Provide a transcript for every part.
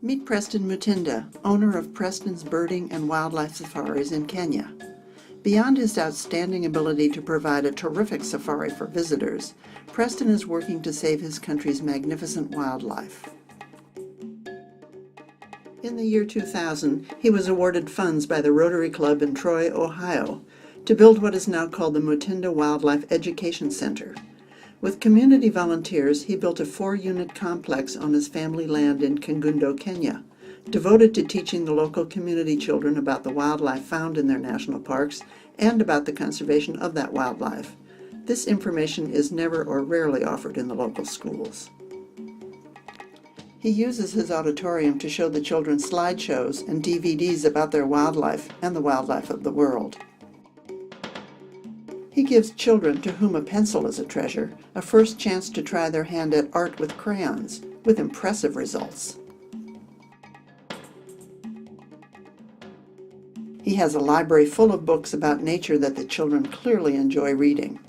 Meet Preston Mutinda, owner of Preston's Birding and Wildlife Safaris in Kenya. Beyond his outstanding ability to provide a terrific safari for visitors, Preston is working to save his country's magnificent wildlife. In the year 2000, he was awarded funds by the Rotary Club in Troy, Ohio, to build what is now called the Mutinda Wildlife Education Center. With community volunteers, he built a 4-unit complex on his family land in Kangundo, Kenya, devoted to teaching the local community children about the wildlife found in their national parks and about the conservation of that wildlife. This information is never or rarely offered in the local schools. He uses his auditorium to show the children slideshows and DVDs about their wildlife and the wildlife of the world. He gives children to whom a pencil is a treasure a first chance to try their hand at art with crayons, with impressive results. He has a library full of books about nature that the children clearly enjoy reading.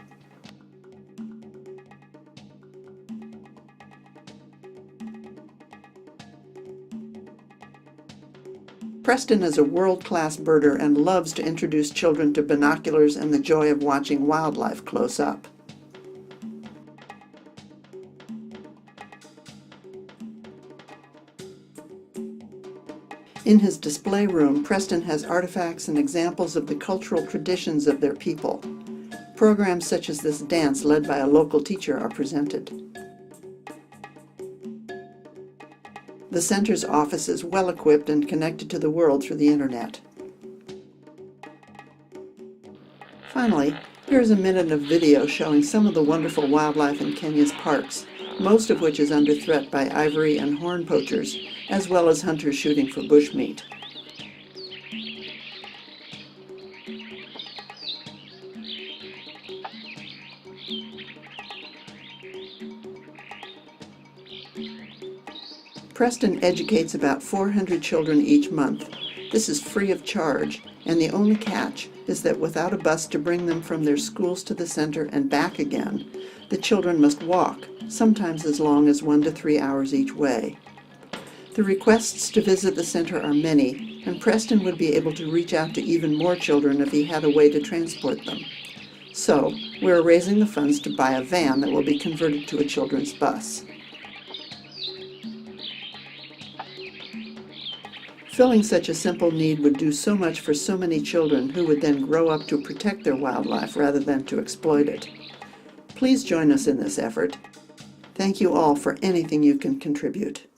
Preston is a world-class birder and loves to introduce children to binoculars and the joy of watching wildlife close up. In his display room, Preston has artifacts and examples of the cultural traditions of their people. Programs such as this dance led by a local teacher are presented. The center's office is well equipped and connected to the world through the internet. Finally, here's a minute of video showing some of the wonderful wildlife in Kenya's parks, most of which is under threat by ivory and horn poachers, as well as hunters shooting for bushmeat. Preston educates about 400 children each month. This is free of charge, and the only catch is that without a bus to bring them from their schools to the center and back again, the children must walk, sometimes as long as 1 to 3 hours each way. The requests to visit the center are many, and Preston would be able to reach out to even more children if he had a way to transport them. So, we're raising the funds to buy a van that will be converted to a children's bus. Filling such a simple need would do so much for so many children who would then grow up to protect their wildlife rather than to exploit it. Please join us in this effort. Thank you all for anything you can contribute.